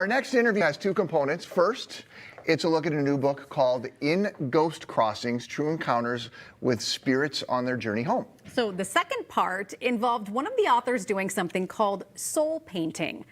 Our next interview has two components. First, it's a look at a new book called In Ghost Crossings, True Encounters with Spirits on Their Journey Home. So the second part involved one of the authors doing something called soul painting.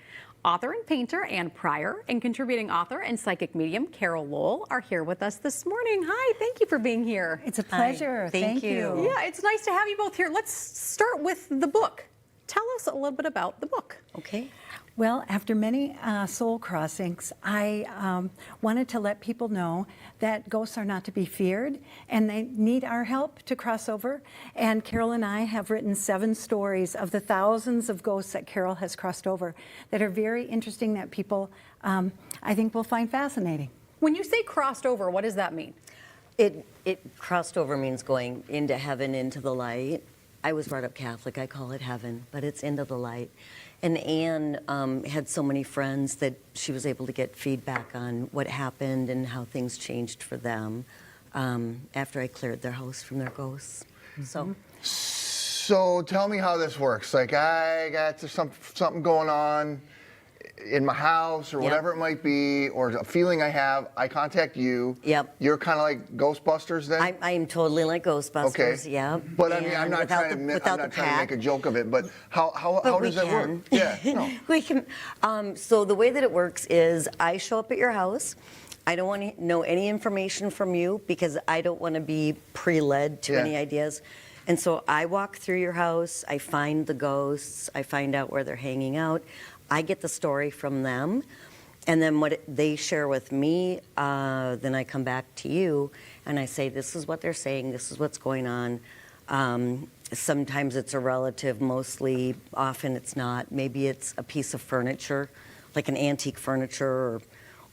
Author and painter Ann Pryor and contributing author and psychic medium Carol Lowell are here with us this morning. Hi, thank you for being here. It's a pleasure. Hi, thank you. Yeah, it's nice to have you both here. Let's start with the book. Tell us a little bit about the book. Okay. Well, after many soul crossings, I wanted to let people know that ghosts are not to be feared and they need our help to cross over. And Carol and I have written 7 stories of the thousands of ghosts that Carol has crossed over that are very interesting that people, I think, will find fascinating. When you say crossed over, what does that mean? It crossed over means going into heaven, into the light. I was brought up Catholic, I call it heaven, but it's into the light. And Anne had so many friends that she was able to get feedback on what happened and how things changed for them after I cleared their house from their ghosts. So tell me how this works. Like, I got something going on in my house or whatever it might be, or a feeling I have, I contact you. Yep. You're kind of like Ghostbusters then? I am totally like Ghostbusters, Okay. yeah. But I mean, I'm not trying to make a joke of it, but how does that work? Yeah, no. We can. So the way that it works is I show up at your house. I don't want to know any information from you because I don't want to be pre-led to any ideas. And so I walk through your house, I find the ghosts, I find out where they're hanging out. I get the story from them, and then what they share with me, then I come back to you, and I say, this is what they're saying, this is what's going on. Sometimes it's a relative, often it's not. Maybe it's a piece of furniture, like an antique furniture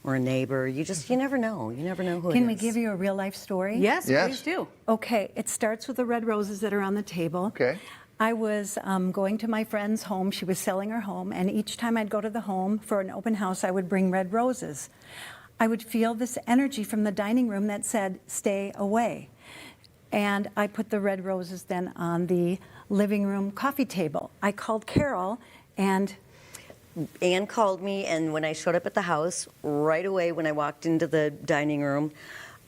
or a neighbor. You never know. You never know who it is. Can we give you a real life story? Yes, please do. Okay, it starts with the red roses that are on the table. Okay. I was going to my friend's home. She was selling her home, and each time I'd go to the home for an open house, I would bring red roses. I would feel this energy from the dining room that said, stay away. And I put the red roses then on the living room coffee table. I called Carol, and Anne called me, and when I showed up at the house, right away when I walked into the dining room,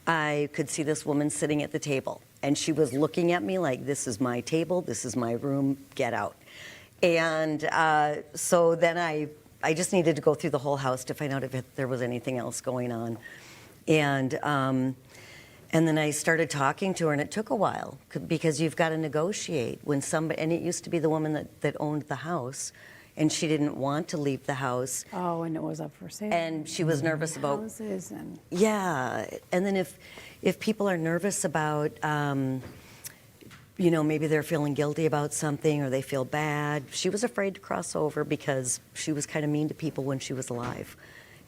I could see this woman sitting at the table. And she was looking at me like, this is my table, this is my room, get out. And so then I just needed to go through the whole house to find out if there was anything else going on. And then I started talking to her, and it took a while because you've got to negotiate when somebody, and it used to be the woman that owned the house, and she didn't want to leave the house. Oh, and it was up for sale. And she was nervous about houses and and then if people are nervous about, maybe they're feeling guilty about something or they feel bad. She was afraid to cross over because she was kind of mean to people when she was alive.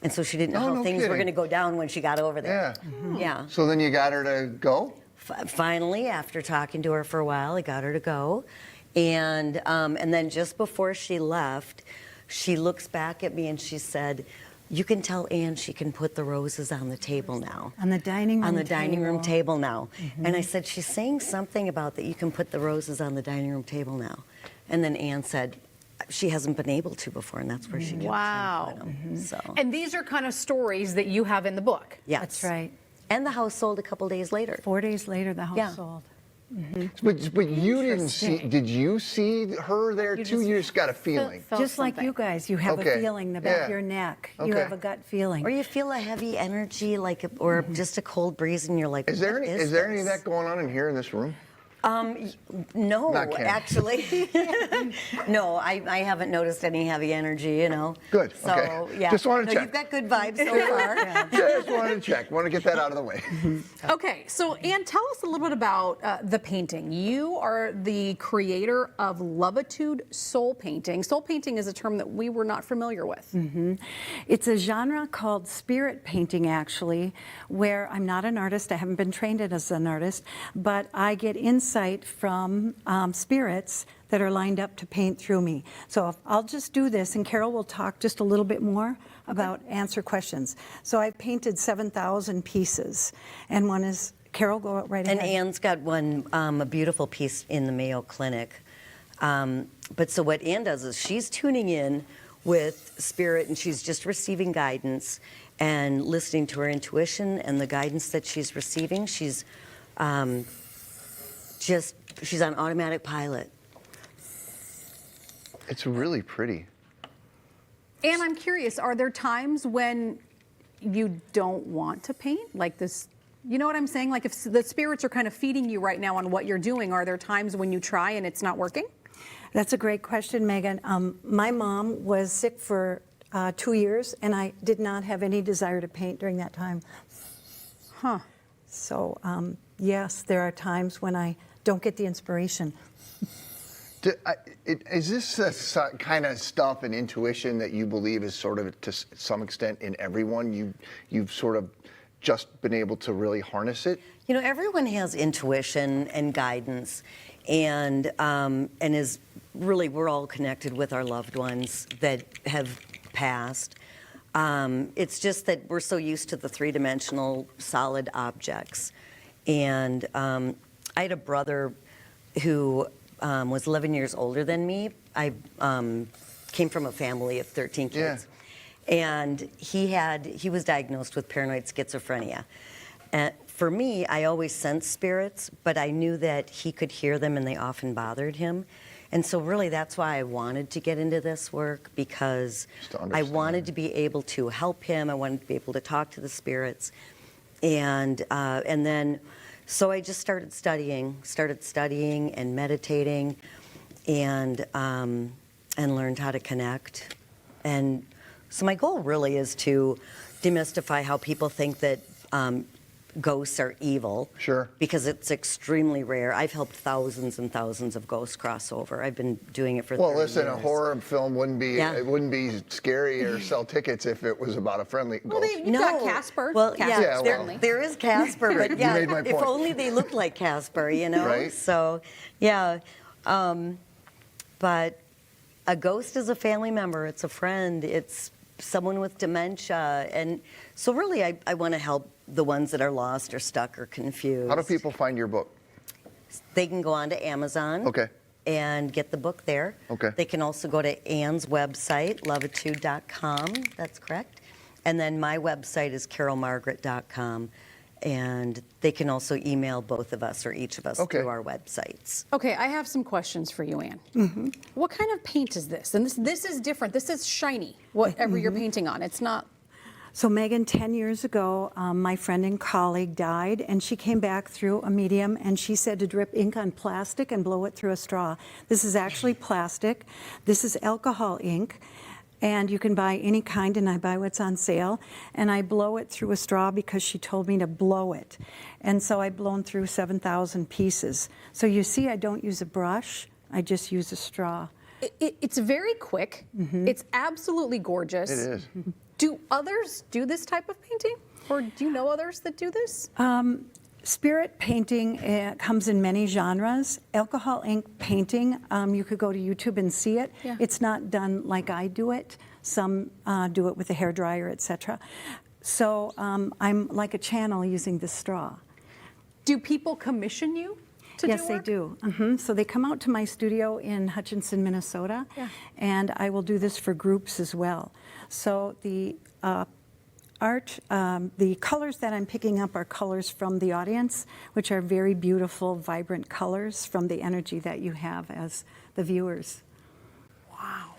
And so she didn't know how things were going to go down when she got over there. Yeah. Yeah. So then you got her to go? Finally, after talking to her for a while, I got her to go. And then just before she left, she looks back at me and she said, you can tell Anne she can put the roses on the table now. on the dining room On the table. dining room table now. And I said, she's saying something about that you can put the roses on the dining room table now. And then Anne said, she hasn't been able to before, and that's where she kept wow. trying to put them. So. And these are kind of stories that you have in the book. Yes. That's right. And the house sold a couple days later. 4 days later, the house Yeah. sold. But you didn't see, did you see her there too? You just got a feeling. felt Just like something. you guys, you have a feeling in the back of your neck. You have a gut feeling. Or you feel a heavy energy, or just a cold breeze, and you're like, Is there any of this? that going on in here in this room? No, Not kidding. actually. No, I haven't noticed any heavy energy, Good, So, okay. yeah. Just wanted to check. You've got good vibes so far. Just wanted to check. Want to get that out of the way. Okay, so Anne, tell us a little bit about the painting. You are the creator of Lovitude Soul Painting. Soul painting is a term that we were not familiar with. It's a genre called spirit painting, actually, where I'm not an artist. I haven't been trained as an artist, but I get insight from spirits that are lined up to paint through me. So I'll just do this, and Carol will talk just a little bit more about answer questions. So I've painted 7,000 pieces, and one is, Carol, go right ahead. And Anne's got one, a beautiful piece in the Mayo Clinic. But so what Anne does is she's tuning in with Spirit, and she's just receiving guidance and listening to her intuition and the guidance that she's receiving. She's on automatic pilot. It's really pretty. And I'm curious, are there times when you don't want to paint? Like this, you know what I'm saying? Like if the spirits are kind of feeding you right now on what you're doing, are there times when you try and it's not working? That's a great question, Megan. My mom was sick for 2 years, and I did not have any desire to paint during that time. Huh. So, yes, there are times when I don't get the inspiration. Is this the kind of stuff and intuition that you believe is sort of to some extent in everyone? You've sort of just been able to really harness it? You know, everyone has intuition and guidance, and is really, we're all connected with our loved ones that have passed. It's just that we're so used to the three-dimensional solid objects. And I had a brother who was 11 years older than me. I came from a family of 13 kids. Yeah. And he was diagnosed with paranoid schizophrenia. And for me, I always sensed spirits, but I knew that he could hear them and they often bothered him. And so really that's why I wanted to get into this work, because I wanted to be able to help him. I wanted to be able to talk to the spirits. And then, so I just started studying and meditating and learned how to connect. And so my goal really is to demystify how people think that ghosts are evil. Sure. Because it's extremely rare. I've helped thousands and thousands of ghosts cross over. I've been doing it for 30 years. A horror film wouldn't be Yeah. it wouldn't be scary or sell tickets if it was about a friendly ghost. You've got Casper. Well, Casper, yeah, certainly. there is Casper, but You yeah, made my if point. only they looked like Casper, you know? Right. So, yeah. But a ghost is a family member. It's a friend. It's someone with dementia. And so really, I want to help the ones that are lost or stuck or confused. How do people find your book? They can go on to Amazon. Okay. And get the book there. Okay. They can also go to Anne's website, loveitude.com. That's correct. And then my website is carolmargaret.com. And they can also email both of us or each of us Okay. through our websites. Okay, I have some questions for you, Anne. What kind of paint is this? And this is different. This is shiny, whatever you're painting on. It's not. So Megan, 10 years ago, my friend and colleague died, and she came back through a medium, and she said to drip ink on plastic and blow it through a straw. This is actually plastic. This is alcohol ink, and you can buy any kind, and I buy what's on sale, and I blow it through a straw because she told me to blow it. And so I've blown through 7,000 pieces. So you see, I don't use a brush, I just use a straw. It's very quick. It's absolutely gorgeous. It is. Do others do this type of painting? Or do you know others that do this? Spirit painting comes in many genres. Alcohol ink painting, you could go to YouTube and see it. Yeah. It's not done like I do it. Some do it with a hairdryer, etc. So I'm like a channel using the straw. Do people commission you to Yes, do they work? do. So they come out to my studio in Hutchinson, Minnesota, Yeah. and I will do this for groups as well. So the art, the colors that I'm picking up are colors from the audience, which are very beautiful, vibrant colors from the energy that you have as the viewers.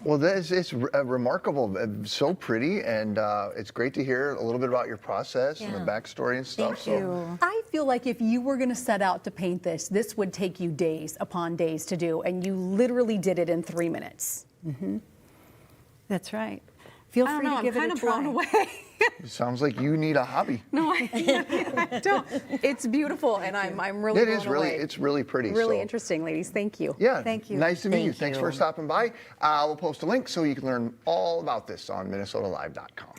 Well, it's remarkable, so pretty, and it's great to hear a little bit about your process and the backstory and stuff. Thank you. I feel like if you were going to set out to paint this would take you days upon days to do, and you literally did it in 3 minutes. That's right. Feel I don't free know, to I'm give kind it a of try. blown away. It sounds like you need a hobby. No, I don't. It's beautiful, and I'm really It blown is really, away. it's really pretty. Really so. interesting, ladies. Thank you. Yeah. Thank you. Nice to meet you. Thank Thanks you. for stopping by. We'll post a link so you can learn all about this on MinnesotaLive.com.